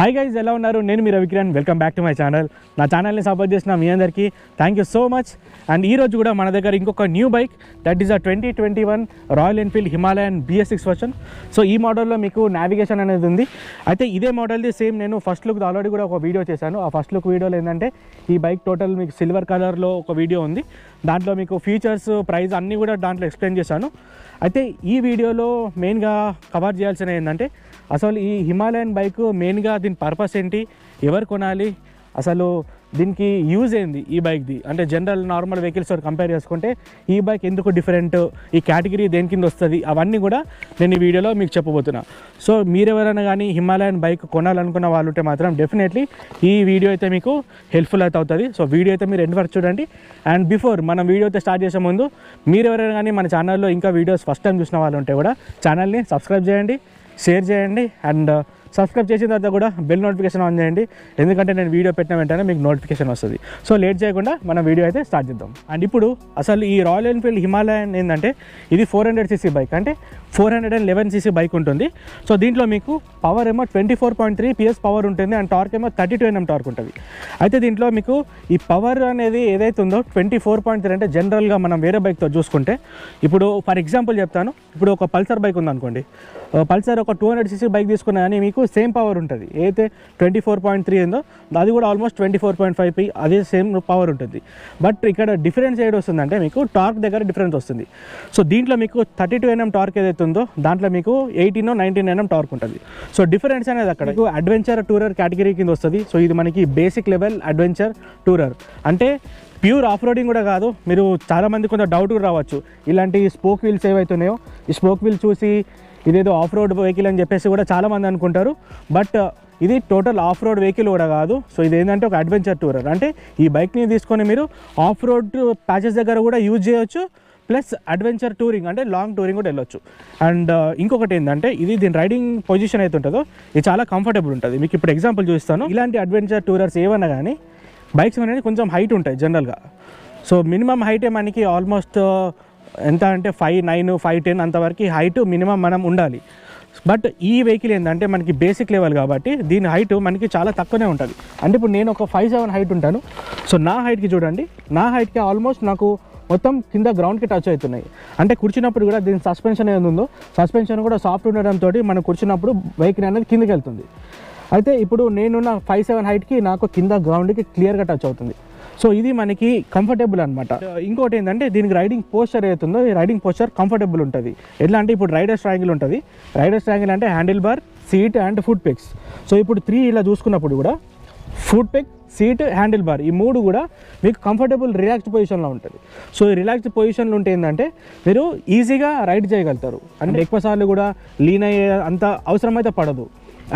Hi guys, ఎలా ఉన్నారు? నేను మీ Ravikiran. Welcome back to my channel. నా ఛానల్ని సపోర్ట్ చేసిన మీ అందరికీ thank you so much. And ఈరోజు కూడా మన దగ్గర ఇంకొక new bike, that is a 2021 Royal Enfield Himalayan BS6 version. So ఈ మోడల్లో మీకు నావిగేషన్ అనేది ఉంది. అయితే ఇదే మోడల్ది సేమ్ నేను ఫస్ట్ లుక్ ఆల్రెడీ కూడా ఒక వీడియో చేశాను. ఆ ఫస్ట్ లుక్ వీడియోలో ఏంటంటే ఈ బైక్ టోటల్ మీకు సిల్వర్ కలర్లో ఒక వీడియో ఉంది. దాంట్లో మీకు ఫీచర్స్, ప్రైస్ అన్నీ కూడా దాంట్లో ఎక్స్ప్లెయిన్ చేశాను. అయితే ఈ వీడియోలో మెయిన్గా కవర్ చేయాల్సిన ఏంటంటే అసలు ఈ హిమాలయన్ బైక్ మెయిన్గా దీని పర్పస్ ఏంటి, ఎవరు కొనాలి, అసలు దీనికి యూజ్ ఏంది ఈ బైక్ది, అంటే జనరల్ నార్మల్ వెహికల్స్ కంపేర్ చేసుకుంటే ఈ బైక్ ఎందుకు డిఫరెంట్, ఈ కేటగిరీ దేని కింద వస్తుంది, అవన్నీ కూడా నేను ఈ వీడియోలో మీకు చెప్పబోతున్నా. సో మీరెవరైనా కానీ హిమాలయన్ బైక్ కొనాలనుకున్న వాళ్ళు ఉంటే మాత్రం డెఫినెట్లీ ఈ వీడియో అయితే మీకు హెల్ప్ఫుల్ అయితే అవుతుంది. సో వీడియో అయితే మీరు ఎండ్ వరకు చూడండి. అండ్ బిఫోర్ మనం వీడియో అయితే స్టార్ట్ చేసే ముందు మీరెవరైనా కానీ మన ఛానల్లో ఇంకా వీడియోస్ ఫస్ట్ టైం చూసిన వాళ్ళు ఉంటే కూడా ఛానల్ని సబ్స్క్రైబ్ చేయండి, షేర్ చేయండి. అండ్ సబ్స్క్రైబ్ చేసిన తర్వాత కూడా బెల్ నోటిఫికేషన్ ఆన్ చేయండి, ఎందుకంటే నేను వీడియో పెట్టిన వెంటనే మీకు నోటిఫికేషన్ వస్తుంది. సో లేట్ చేయకుండా మనం వీడియో అయితే స్టార్ట్ చేద్దాం. అండ్ ఇప్పుడు అసలు ఈ రాయల్ ఎన్ఫీల్డ్ హిమాలయన్ ఏంటంటే ఇది 400cc బైక్, అంటే 411cc బైక్ ఉంటుంది. సో దీంట్లో మీకు పవర్ ఏమో 24.3 PS పవర్ ఉంటుంది, అండ్ టార్క్ ఏమో 32 Nm టార్క్ ఉంటుంది. అయితే దీంట్లో మీకు ఈ పవర్ అనేది ఏదైతే ఉందో 24.3 అంటే జనరల్గా మనం వేరే బైక్తో చూసుకుంటే, ఇప్పుడు ఫర్ ఎగ్జాంపుల్ చెప్తాను, ఇప్పుడు ఒక పల్సర్ బైక్ ఉందనుకోండి, పల్సర్ ఒక 200cc బైక్ తీసుకున్నా కానీ మీకు సేమ్ పవర్ ఉంటుంది. ఏదైతే 24.3 ఉందో అది కూడా ఆల్మోస్ట్ 24.5 అదే సేమ్ పవర్ ఉంటుంది. బట్ ఇక్కడ డిఫరెన్స్ ఏడు వస్తుందంటే మీకు టార్క్ దగ్గర డిఫరెన్స్ వస్తుంది. సో దీంట్లో మీకు 32 Nm టార్క్ ఏదైతే ఉందో దాంట్లో మీకు 19 Nm టార్క్ ఉంటుంది. సో డిఫరెన్స్ అనేది అక్కడ మీకు అడ్వెంచర్ టూరర్ కేటగిరీ కింద వస్తుంది. సో ఇది మనకి బేసిక్ లెవెల్ అడ్వెంచర్ టూరర్, అంటే ప్యూర్ ఆఫ్ రోడింగ్ కూడా కాదు. మీరు చాలామంది కొంత డౌట్ కూడా రావచ్చు, ఇలాంటి స్పోక్ వీల్స్ ఏవైతున్నాయో ఈ స్పోక్ వీల్ చూసి ఇదేదో ఆఫ్ రోడ్ వెహికల్ అని చెప్పేసి కూడా చాలామంది అనుకుంటారు. బట్ ఇది టోటల్ ఆఫ్ రోడ్ వెహికల్ కూడా కాదు. సో ఇది ఏంటంటే ఒక అడ్వెంచర్ టూరర్, అంటే ఈ బైక్ని తీసుకొని మీరు ఆఫ్ రోడ్ ప్యాచెస్ దగ్గర కూడా యూజ్ చేయొచ్చు, ప్లస్ అడ్వెంచర్ టూరింగ్ అంటే లాంగ్ టూరింగ్ కూడా వెళ్ళొచ్చు. అండ్ ఇంకొకటి ఏంటంటే ఇది దీని రైడింగ్ పొజిషన్ అయితే ఉంటుందో ఇది చాలా కంఫర్టబుల్ ఉంటుంది. మీకు ఇప్పుడు ఎగ్జాంపుల్ చూపిస్తాను. ఇలాంటి అడ్వెంచర్ టూరర్స్ ఏమన్నా కానీ బైక్స్ అనేది కొంచెం హైట్ ఉంటాయి జనరల్గా. సో మినిమం హైటే మనకి ఆల్మోస్ట్ ఎంత అంటే 5'9", 5'10" అంతవరకు హైట్ మినిమం మనం ఉండాలి. బట్ ఈ వెహికల్ ఏంటంటే మనకి బేసిక్ లెవెల్ కాబట్టి దీని హైట్ మనకి చాలా తక్కువనే ఉంటుంది. అంటే ఇప్పుడు నేను ఒక 5'7" హైట్ ఉంటాను. సో నా హైట్కి చూడండి, నా హైట్కి ఆల్మోస్ట్ నాకు మొత్తం కింద గ్రౌండ్కి టచ్ అవుతున్నాయి. అంటే కూర్చున్నప్పుడు కూడా దీని సస్పెన్షన్ ఏది ఉందో సస్పెన్షన్ కూడా సాఫ్ట్ ఉండడంతో మనం కూర్చున్నప్పుడు వెహికల్ అనేది కిందకి వెళ్తుంది. అయితే ఇప్పుడు నేనున్న 5'7" హైట్కి నాకు కింద గ్రౌండ్కి క్లియర్గా టచ్ అవుతుంది. సో ఇది మనకి కంఫర్టబుల్ అనమాట. ఇంకోటి ఏంటంటే దీనికి రైడింగ్ పోస్చర్ ఏతుందో ఈ రైడింగ్ పోస్చర్ కంఫర్టబుల్ ఉంటుంది. ఎట్లా అంటే ఇప్పుడు రైడర్స్ ట్రయాంగిల్ ఉంటుంది. రైడర్స్ ట్రయాంగిల్ అంటే handle bar, seat and foot pegs. So ఇప్పుడు 3 ఇలా చూసుకున్నప్పుడు కూడా foot peg, seat, handle bar ఈ 3 కూడా మీకు కంఫర్టబుల్ రిలాక్స్డ్ పొజిషన్లో ఉంటుంది. సో ఈ రిలాక్స్డ్ పొజిషన్లో ఉంటే ఏంటంటే మీరు ఈజీగా రైడ్ చేయగలుగుతారు. అంటే ఎక్కువసార్లు కూడా లీన్ అయ్యే అంత అవసరం అయితే పడదు.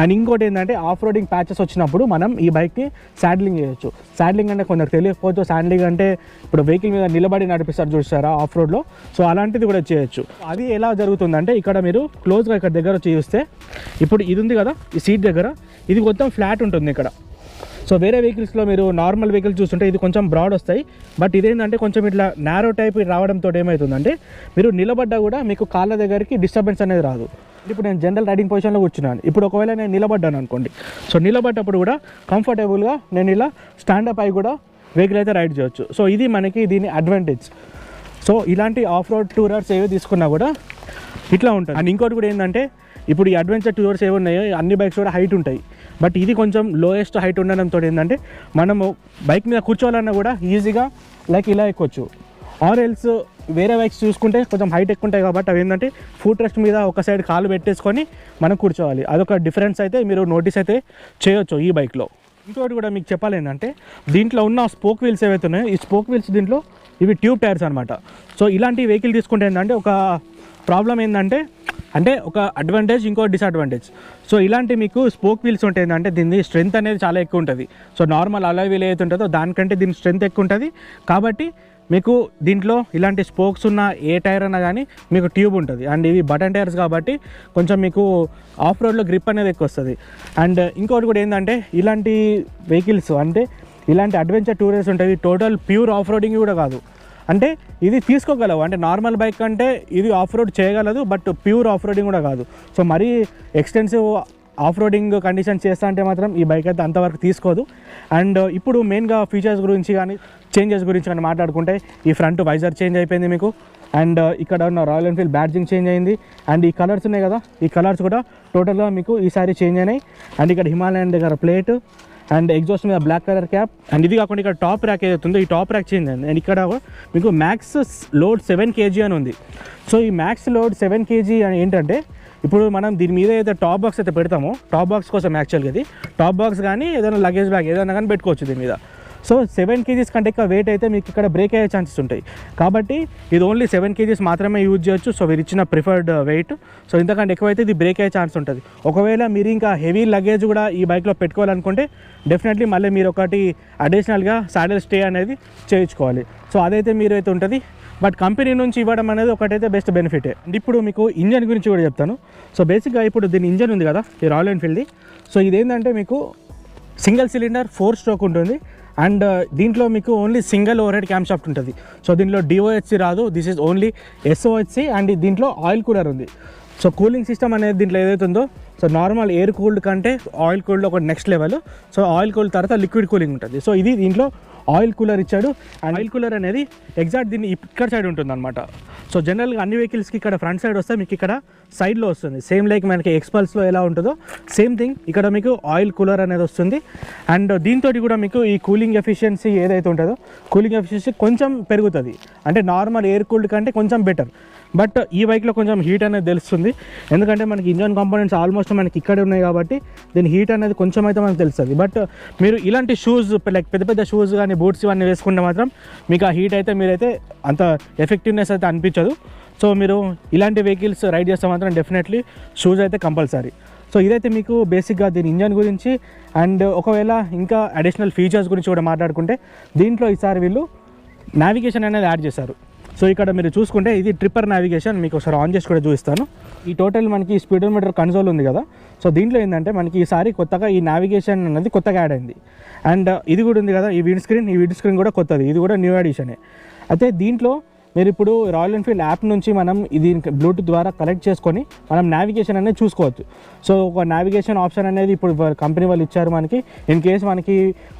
అండ్ ఇంకోటి ఏంటంటే ఆఫ్ రోడింగ్ ప్యాచెస్ వచ్చినప్పుడు మనం ఈ బైక్ని శాడ్లింగ్ చేయొచ్చు. శాడ్లింగ్ అంటే కొందరు తెలియకపోవచ్చు, శాడ్లింగ్ అంటే ఇప్పుడు వెహికల్ మీద నిలబడి నడిపిస్తారు చూస్తారా ఆఫ్ రోడ్లో, సో అలాంటిది కూడా చేయొచ్చు. అది ఎలా జరుగుతుందంటే ఇక్కడ మీరు క్లోజ్గా ఇక్కడ దగ్గర వచ్చి చూస్తే ఇప్పుడు ఇది ఉంది కదా, ఈ సీట్ దగ్గర ఇది మొత్తం ఫ్లాట్ ఉంటుంది ఇక్కడ. సో వేరే వెహికల్స్లో మీరు నార్మల్ వెహికల్స్ చూస్తుంటే ఇది కొంచెం బ్రాడ్ వస్తాయి. బట్ ఇదేంటంటే కొంచెం ఇట్లా నారో టైప్ రావడంతో ఏమవుతుందంటే మీరు నిలబడ్డా కూడా మీకు కాళ్ళ దగ్గరికి డిస్టర్బెన్స్ అనేది రాదు. ఇప్పుడు నేను జనరల్ రైడింగ్ పొజిషన్లో కూర్చున్నాను. ఇప్పుడు ఒకవేళ నేను నిలబడ్డాను అనుకోండి, సో నిలబడ్డప్పుడు కూడా కంఫర్టబుల్గా నేను ఇలా స్టాండప్ అయి కూడా వెహికల్ అయితే రైడ్ చేయొచ్చు. సో ఇది మనకి దీని అడ్వాంటేజ్. సో ఇలాంటి ఆఫ్ రోడ్ టూరర్స్ ఏవి తీసుకున్నా కూడా ఇట్లా ఉంటుంది. అండ్ ఇంకోటి కూడా ఏంటంటే ఇప్పుడు ఈ అడ్వెంచర్ టూరర్స్ ఏవి ఉన్నాయో అన్ని బైక్స్ కూడా హైట్ ఉంటాయి. బట్ ఇది కొంచెం లోయెస్ట్ హైట్ ఉండడంతో ఏంటంటే మనము బైక్ మీద కూర్చోవాలన్నా కూడా ఈజీగా లైక్ ఇలా ఎక్కొచ్చు. ఆర్ ఎల్స్ వేరే బైక్స్ చూసుకుంటే కొంచెం హైట్ ఎక్కువ ఉంటాయి కాబట్టి అవి ఏంటంటే ఫుట్ రెస్ట్ మీద ఒక సైడ్ కాలు పెట్టేసుకొని మనం కూర్చోవాలి. అదొక డిఫరెన్స్ అయితే మీరు నోటీస్ అయితే చేయొచ్చు ఈ బైక్లో. ఇంకోటి కూడా మీకు చెప్పాలి ఏంటంటే దీంట్లో ఉన్న స్పోక్ వీల్స్ ఏవైతే ఉన్నాయో ఈ స్పోక్ వీల్స్ దీంట్లో ఇవి ట్యూబ్ టైర్స్ అనమాట. సో ఇలాంటి వెహికల్ తీసుకుంటే ఏంటంటే ఒక ప్రాబ్లం ఏంటంటే అంటే ఒక అడ్వాంటేజ్, ఇంకో డిసడ్వాంటేజ్. సో ఇలాంటి మీకు స్పోక్ వీల్స్ ఉంటే ఏంటంటే దీని స్ట్రెంత్ అనేది చాలా ఎక్కువ ఉంటుంది. సో నార్మల్ అలాయ్ వీల్ ఏదైతే ఉంటుందో దానికంటే దీని స్ట్రెంత్ ఎక్కువ ఉంటుంది. కాబట్టి మీకు దీంట్లో ఇలాంటి స్పోక్స్ ఉన్న ఏ టైర్ అయినా కానీ మీకు ట్యూబ్ ఉంటుంది. అండ్ ఇవి బటన్ టైర్స్ కాబట్టి కొంచెం మీకు ఆఫ్ రోడ్లో గ్రిప్ అనేది ఎక్కువ వస్తుంది. అండ్ ఇంకోటి కూడా ఏంటంటే ఇలాంటి వెహికల్స్ అంటే ఇలాంటి అడ్వెంచర్ టూరర్స్ ఉంటాయి, టోటల్ ప్యూర్ ఆఫ్ రోడింగ్ కూడా కాదు. అంటే ఇది తీసుకోగలవు, అంటే నార్మల్ బైక్ అంటే ఇది ఆఫ్ రోడ్ చేయగలదు, బట్ ప్యూర్ ఆఫ్ రోడింగ్ కూడా కాదు. సో మరీ ఎక్స్టెన్సివ్ ఆఫ్ రోడింగ్ కండిషన్ చేస్తా అంటే మాత్రం ఈ బైక్ అయితే అంతవరకు తీసుకోదు. అండ్ ఇప్పుడు మెయిన్గా ఫీచర్స్ గురించి కానీ చేంజెస్ గురించి కానీ మాట్లాడుకుంటే ఈ ఫ్రంట్ వైజర్ చేంజ్ అయిపోయింది మీకు. అండ్ ఇక్కడ ఉన్న రాయల్ ఎన్ఫీల్డ్ బ్యాడ్జింగ్ చేంజ్ అయింది. అండ్ ఈ కలర్స్ ఉన్నాయి కదా, ఈ కలర్స్ కూడా టోటల్గా మీకు ఈసారి చేంజ్ అయినాయి. అండ్ ఇక్కడ హిమాలయన్ దగ్గర ప్లేట్ అండ్ ఎగ్జాస్ట్ మీద బ్లాక్ కలర్ క్యాప్. అండ్ ఇది కాకుండా ఇక్కడ టాప్ ర్యాక్ ఏదైతుందో ఈ టాప్ ర్యాక్ చేంజ్ అయింది. అండ్ ఇక్కడ మీకు మ్యాక్స్ లోడ్ 7 kg అని ఉంది. సో ఈ మ్యాక్స్ లోడ్ 7 kg అని ఏంటంటే ఇప్పుడు మనం దీని మీద అయితే టాప్ బాక్స్ అయితే పెడతామో, టాప్ బాక్స్ కోసం యాక్చువల్గా ఇది టాప్ బాక్స్ కానీ ఏదైనా లగేజ్ బ్యాగ్ ఏదైనా కానీ పెట్టుకోవచ్చు దీని మీద. సో 7 kgs కంటే ఎక్కువ వెయిట్ అయితే మీకు ఇక్కడ బ్రేక్ అయ్యే ఛాన్సెస్ ఉంటాయి. కాబట్టి ఇది ఓన్లీ 7 kgs మాత్రమే యూజ్ చేయొచ్చు. సో మీరు ఇచ్చిన ప్రిఫర్డ్ వెయిట్. సో ఇంతకంటే ఎక్కువైతే ఇది బ్రేక్ అయ్యే ఛాన్స్ ఉంటుంది. ఒకవేళ మీరు ఇంకా హెవీ లగేజ్ కూడా ఈ బైక్లో పెట్టుకోవాలనుకుంటే డెఫినెట్లీ మళ్ళీ మీరు ఒకటి అడిషనల్గా సాడల్ స్టే అనేది చేయించుకోవాలి. సో అదైతే మీరు అయితే ఉంటుంది. బట్ కంపెనీ నుంచి ఇవ్వడం అనేది ఒకటైతే బెస్ట్ బెనిఫిటే. ఇప్పుడు మీకు ఇంజన్ గురించి కూడా చెప్తాను. సో బేసిక్గా ఇప్పుడు దీని ఇంజన్ ఉంది కదా ఈ రాయల్ ఎన్ఫీల్డ్ది. సో ఇదేంటంటే మీకు సింగిల్ సిలిండర్ 4 స్ట్రోక్ ఉంటుంది. అండ్ దీంట్లో మీకు only single over head cam shaft ఉంటుంది. సో దీంట్లో DOHC రాదు, this is only SOHC. And దీంట్లో ఆయిల్ కూలర్ ఉంది. సో కూలింగ్ సిస్టమ్ అనేది దీంట్లో ఏదైతే ఉందో, సో నార్మల్ ఎయిర్ కూల్డ్ కంటే ఆయిల్ కూల్డ్ ఒక next level. So oil cooled తర్వాత లిక్విడ్ కూలింగ్ ఉంటుంది. సో ఇది దీంట్లో ఆయిల్ కూలర్ ఇచ్చాడు. అండ్ ఆయిల్ కూలర్ అనేది ఎగ్జాక్ట్ దీన్ని ఇక్కడ సైడ్ ఉంటుంది అనమాట. సో జనరల్గా అన్ని వెహికల్స్కి ఇక్కడ ఫ్రంట్ సైడ్ వస్తే మీకు ఇక్కడ సైడ్లో వస్తుంది. సేమ్ లైక్ మనకి ఎక్స్పల్స్లో ఎలా ఉంటుందో సేమ్ థింగ్ ఇక్కడ మీకు ఆయిల్ కూలర్ అనేది వస్తుంది. అండ్ దీంతో కూడా మీకు ఈ కూలింగ్ ఎఫిషియన్సీ ఏదైతే ఉంటుందో కూలింగ్ ఎఫిషియన్సీ కొంచెం పెరుగుతుంది. అంటే నార్మల్ ఎయిర్ కూల్డ్ కంటే కొంచెం బెటర్. బట్ ఈ బైక్లో కొంచెం హీట్ అనేది తెలుస్తుంది. ఎందుకంటే మనకి ఇంజన్ కాంపోనెంట్స్ ఆల్మోస్ట్ మనకి ఇక్కడే ఉన్నాయి కాబట్టి దీని హీట్ అనేది కొంచెం అయితే మనకు తెలుస్తుంది. బట్ మీరు ఇలాంటి షూస్ లైక్ పెద్ద పెద్ద షూస్ కానీ బూట్స్ ఇవన్నీ వేసుకుంటే మాత్రం మీకు ఆ హీట్ అయితే మీరైతే అంత ఎఫెక్టివ్నెస్ అయితే అనిపించదు. సో మీరు ఇలాంటి వెహికల్స్ రైడ్ చేస్తే మాత్రం డెఫినెట్లీ షూస్ అయితే కంపల్సరీ. సో ఇదైతే మీకు బేసిక్గా దీని ఇంజన్ గురించి. అండ్ ఒకవేళ ఇంకా అడిషనల్ ఫీచర్స్ గురించి కూడా మాట్లాడుకుంటే దీంట్లో ఈసారి వీళ్ళు నావిగేషన్ అనేది యాడ్ చేశారు. సో ఇక్కడ మీరు చూసుకుంటే ఇది ట్రిప్పర్ నావిగేషన్. మీకు ఒకసారి ఆన్ చేసి కూడా చూపిస్తాను. ఈ టోటల్ మనకి స్పీడోమీటర్ కన్సోల్ ఉంది కదా. సో దీంట్లో ఏంటంటే మనకి ఈసారి కొత్తగా ఈ నావిగేషన్ అనేది కొత్తగా యాడ్ అయింది. అండ్ ఇది కూడా ఉంది కదా ఈ విండ్ స్క్రీన్ కూడా కొత్తది, ఇది కూడా న్యూ ఎడిషనే. అయితే దీంట్లో మీరు ఇప్పుడు రాయల్ ఎన్ఫీల్డ్ యాప్ నుంచి మనం ఇది బ్లూటూత్ ద్వారా కనెక్ట్ చేసుకొని మనం నావిగేషన్ అనేది చూసుకోవచ్చు. సో ఒక నావిగేషన్ ఆప్షన్ అనేది ఇప్పుడు కంపెనీ వాళ్ళు ఇచ్చారు మనకి. ఇన్ కేస్ మనకి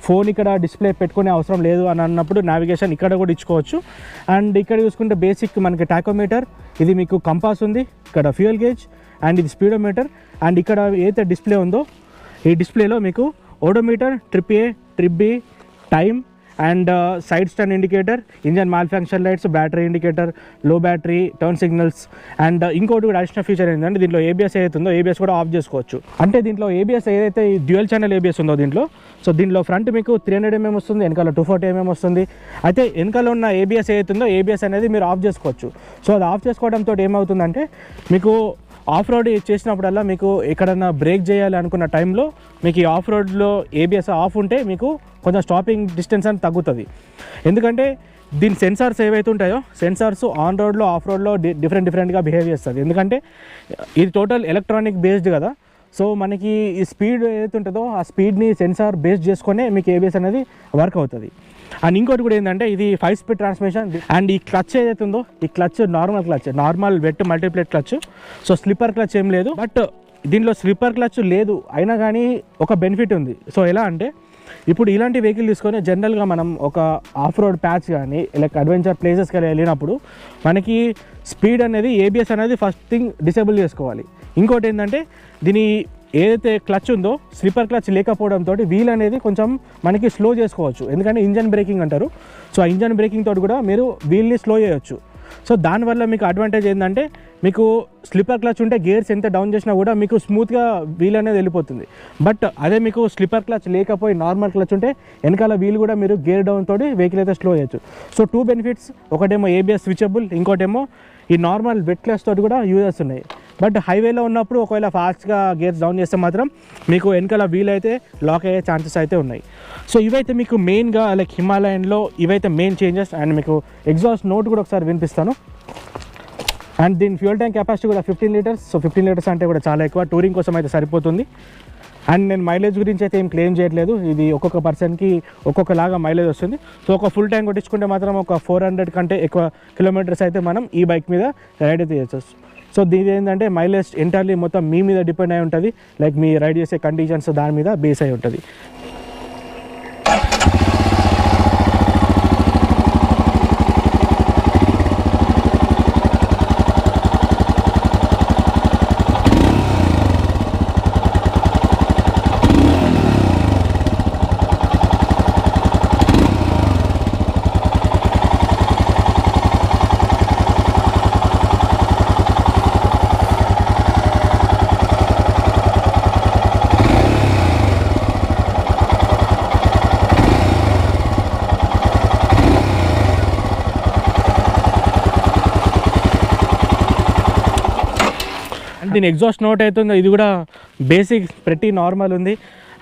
ఫోన్ ఇక్కడ డిస్ప్లే పెట్టుకునే అవసరం లేదు అని అన్నప్పుడు నావిగేషన్ ఇక్కడ కూడా ఇచ్చుకోవచ్చు. అండ్ ఇక్కడ చూసుకుంటే బేసిక్ మనకి టాకోమీటర్, ఇది మీకు కంపాస్ ఉంది, ఇక్కడ ఫ్యూయల్ గేజ్ అండ్ ఇది స్పీడోమీటర్. అండ్ ఇక్కడ ఏదైతే డిస్ప్లే ఉందో ఈ డిస్ప్లేలో మీకు odometer, trip A, trip B, time and side stand indicator, engine mall function lights, battery indicator, లో బ్యాటరీ, టర్న్ సిగ్నల్స్. అండ్ ఇంకోటి కూడా అడిషనల్ ఫీచర్ ఏంటంటే దీంట్లో ABS ఏదైతే ఉందో ABS కూడా ఆఫ్ చేసుకోవచ్చు. అంటే దీంట్లో ABS ఏదైతే డ్యూయల్ ఛానల్ ABS ఉందో దీంట్లో, సో దీంట్లో ఫ్రంట్ మీకు 300 mm వస్తుంది, వెనకాల 240 mm వస్తుంది. అయితే వెనకాల ఉన్న ABS ఏదైతే ఉందో ABS అనేది మీరు ఆఫ్ చేసుకోవచ్చు. సో అది ఆఫ్ చేసుకోవడంతో ఏమవుతుందంటే మీకు ఆఫ్ రోడ్ చేసినప్పుడల్లా మీకు ఎక్కడన్నా బ్రేక్ చేయాలి అనుకున్న టైంలో మీకు ఈ ఆఫ్ రోడ్లో ABS ఆఫ్ ఉంటే మీకు కొంచెం స్టాపింగ్ డిస్టెన్స్ అని తగ్గుతుంది. ఎందుకంటే దీని సెన్సార్స్ ఏవైతే ఉంటాయో సెన్సార్స్ ఆన్ రోడ్లో ఆఫ్ రోడ్లో డిఫరెంట్గా బిహేవ్ చేస్తుంది. ఎందుకంటే ఇది టోటల్ ఎలక్ట్రానిక్ బేస్డ్ కదా. సో మనకి ఈ స్పీడ్ ఏదైతే ఉంటుందో ఆ స్పీడ్ని సెన్సార్ బేస్ చేసుకునే మీకు ABS అనేది వర్క్ అవుతుంది. అండ్ ఇంకోటి కూడా ఏంటంటే ఇది 5 స్పీడ్ ట్రాన్స్మిషన్. అండ్ ఈ క్లచ్ ఏదైతే ఉందో ఈ clutch normal wet multiplate clutch. So slipper clutch ఏం లేదు. బట్ దీనిలో స్లిప్పర్ క్లచ్ లేదు, అయినా కానీ ఒక బెనిఫిట్ ఉంది. సో ఎలా అంటే ఇప్పుడు ఇలాంటి వెహికల్ తీసుకొని జనరల్గా మనం ఒక ఆఫ్ రోడ్ ప్యాచ్ కానీ లైక్ అడ్వెంచర్ ప్లేసెస్కి వెళ్ళినప్పుడు మనకి స్పీడ్ అనేది ABS అనేది ఫస్ట్ థింగ్ డిసేబుల్ చేసుకోవాలి. ఇంకోటి ఏంటంటే దీని ఏదైతే క్లచ్ ఉందో స్లిప్పర్ క్లచ్ లేకపోవడంతో వీల్ అనేది కొంచెం మనకి స్లో చేసుకోవచ్చు. ఎందుకంటే ఇంజన్ బ్రేకింగ్ అంటారు. సో ఆ ఇంజన్ బ్రేకింగ్ తోటి కూడా మీరు వీల్ని స్లో చేయొచ్చు. సో దానివల్ల మీకు అడ్వాంటేజ్ ఏంటంటే మీకు స్లిప్పర్ క్లచ్ ఉంటే గేర్స్ ఎంత డౌన్ చేసినా కూడా మీకు స్మూత్గా వీల్ అనేది వెళ్ళిపోతుంది. బట్ అదే మీకు స్లిప్పర్ క్లచ్ లేకపోయి నార్మల్ క్లచ్ ఉంటే వెనకాల వీల్ కూడా మీరు గేర్ డౌన్ తోటి వెహికల్ అయితే స్లో చేయొచ్చు. సో 2 బెనిఫిట్స్, ఒకటేమో ABS స్విచబుల్, ఇంకోటేమో ఈ నార్మల్ వెట్ క్లచ్ తోటి కూడా యూజెస్ ఉన్నాయి. బట్ హైవేలో ఉన్నప్పుడు ఒకవేళ ఫాస్ట్గా గేర్స్ డౌన్ చేస్తే మాత్రం మీకు వెనకాల వీల్ అయితే లాక్ అయ్యే ఛాన్సెస్ అయితే ఉన్నాయి. సో ఇవైతే మీకు మెయిన్గా లైక్ హిమాలయన్లో ఇవైతే మెయిన్ చేంజెస్. అండ్ మీకు ఎగ్జాస్ట్ నోట్ కూడా ఒకసారి వినిపిస్తాను. అండ్ దీని ఫ్యూయల్ ట్యాంక్ కెపాసిటీ కూడా 15 లీటర్స్. సో 15 లీటర్స్ అంటే కూడా చాలా ఎక్కువ, టూరింగ్ కోసం అయితే సరిపోతుంది. అండ్ నేను మైలేజ్ గురించి అయితే ఏం క్లెయిమ్ చేయట్లేదు, ఇది ఒక్కొక్క పర్సన్కి ఒక్కొక్కలాగా మైలేజ్ వస్తుంది. సో ఒక ఫుల్ ట్యాంక్ కొట్టించుకుంటే మాత్రం ఒక 400 కంటే ఎక్కువ కిలోమీటర్స్ అయితే మనం ఈ బైక్ మీద రైడ్ అయితే చేయొచ్చు. సో దీని ఏంటంటే మైలేజ్ ఎంటైర్లీ మొత్తం మీ మీద డిపెండ్ అయి ఉంటుంది, లైక్ మీ రైడ్ చేసే కండిషన్స్ దాని మీద బేస్ అయి ఉంటుంది. దీని ఎగ్జాస్ట్ నోట్ అవుతుంది, ఇది కూడా బేసిక్ ప్రతి నార్మల్ ఉంది.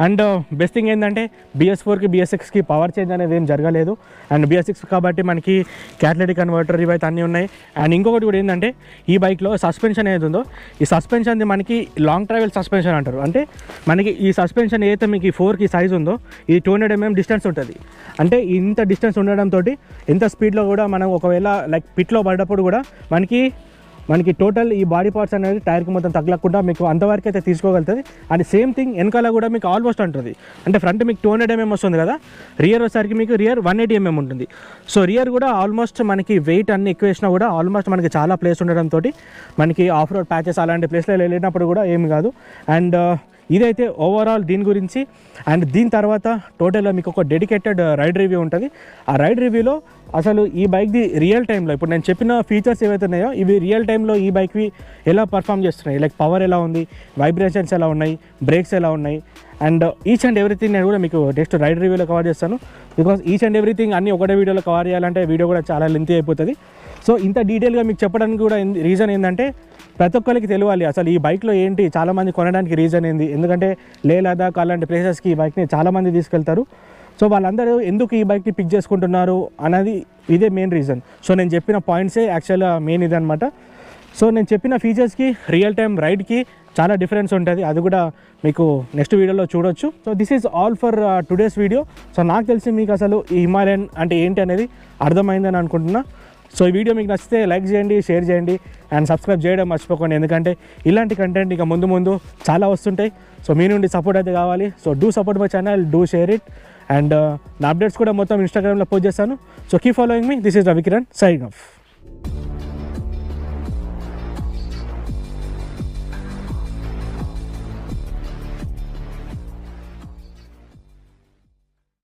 అండ్ బెస్ట్ థింగ్ ఏంటంటే BS4కి BS6కి పవర్ చేంజ్ అనేది ఏం జరగలేదు. అండ్ BS6 కాబట్టి మనకి క్యాటలిటిక్ కన్వర్టర్ ఇవైతే అన్నీ ఉన్నాయి. అండ్ ఇంకొకటి కూడా ఏంటంటే ఈ బైక్లో సస్పెన్షన్ ఏది ఉందో, ఈ సస్పెన్షన్ది మనకి లాంగ్ ట్రావెల్ సస్పెన్షన్ అంటారు. అంటే మనకి ఈ సస్పెన్షన్ ఏదైతే మీకు ఈ 4కి సైజ్ ఉందో ఇది 200 mm డిస్టెన్స్ ఉంటుంది. అంటే ఇంత డిస్టెన్స్ ఉండడంతో ఎంత స్పీడ్లో కూడా మనం ఒకవేళ లైక్ పిట్లో పడ్డప్పుడు కూడా మనకి టోటల్ ఈ బాడీ పార్ట్స్ అనేది టైర్కి మొత్తం తగలకుండా మీకు అంతవరకు అయితే తీసుకోగలుగుతుంది. అండ్ సేమ్ థింగ్ వెనకాల కూడా మీకు ఆల్మోస్ట్ ఉంటుంది. అంటే ఫ్రంట్ మీకు 200 mm వస్తుంది కదా, రియర్ వచ్చేసరికి మీకు రియర్ 180 mm ఉంటుంది. సో రియర్ కూడా ఆల్మోస్ట్ మనకి వెయిట్ అన్ని ఎక్కువ వేసినా కూడా ఆల్మోస్ట్ మనకి చాలా ప్లేస్ ఉండడంతో మనకి ఆఫ్ రోడ్ ప్యాచెస్ అలాంటి ప్లేస్లో వెళ్ళినప్పుడు కూడా ఏమి కాదు. అండ్ ఇదైతే ఓవరాల్ దీని గురించి. అండ్ దీని తర్వాత టోటల్గా మీకు ఒక డెడికేటెడ్ రైడ్ రివ్యూ ఉంటుంది. ఆ రైడ్ రివ్యూలో అసలు ఈ బైక్ది రియల్ టైంలో ఇప్పుడు నేను చెప్పిన ఫీచర్స్ ఏవైతే ఉన్నాయో ఇవి రియల్ టైంలో ఈ బైక్వి ఎలా పర్ఫామ్ చేస్తున్నాయి, లైక్ పవర్ ఎలా ఉంది, వైబ్రేషన్స్ ఎలా ఉన్నాయి, బ్రేక్స్ ఎలా ఉన్నాయి, అండ్ ఈచ్ అండ్ ఎవ్రీథింగ్ నేను కూడా మీకు నెక్స్ట్ రైడ్ రివ్యూలో కవర్ చేస్తాను. బికాస్ ఈచ్ అండ్ ఎవ్రీథింగ్ అన్నీ ఒకటే వీడియోలో కవర్ చేయాలంటే వీడియో కూడా చాలా లెంతీ అయిపోతుంది. సో ఇంత డీటెయిల్గా మీకు చెప్పడానికి కూడా రీజన్ ఏంటంటే ప్రతి ఒక్కరికి తెలియాలి అసలు ఈ బైక్లో ఏంటి, చాలామంది కొనడానికి రీజన్ ఏంది. ఎందుకంటే లే లదాఖ్ అలాంటి ప్లేసెస్కి ఈ బైక్ని చాలామంది తీసుకెళ్తారు. సో వాళ్ళందరూ ఎందుకు ఈ బైక్ని పిక్ చేసుకుంటున్నారు అనేది ఇదే మెయిన్ రీజన్. సో నేను చెప్పిన పాయింట్సే యాక్చువల్గా మెయిన్ ఇదనమాట. సో నేను చెప్పిన ఫీచర్స్కి రియల్ టైం రైడ్కి చాలా డిఫరెన్స్ ఉంటుంది, అది కూడా మీకు నెక్స్ట్ వీడియోలో చూడొచ్చు. So this is all for today's video. So నాకు తెలిసి మీకు అసలు ఈ హిమాలయన్ అంటే ఏంటి అనేది అర్థమైందని అనుకుంటున్నా. సో ఈ వీడియో మీకు నచ్చితే లైక్ చేయండి, షేర్ చేయండి అండ్ సబ్స్క్రైబ్ చేయడం మర్చిపోకండి. ఎందుకంటే ఇలాంటి కంటెంట్ ఇక ముందు చాలా వస్తుంటాయి. సో మీ నుండి సపోర్ట్ అయితే కావాలి. So do support my channel, do share it. And నా అప్డేట్స్ కూడా మొత్తం ఇన్స్టాగ్రామ్లో పోస్ట్ చేస్తాను. So keep following me. This is Ravikiran signing off.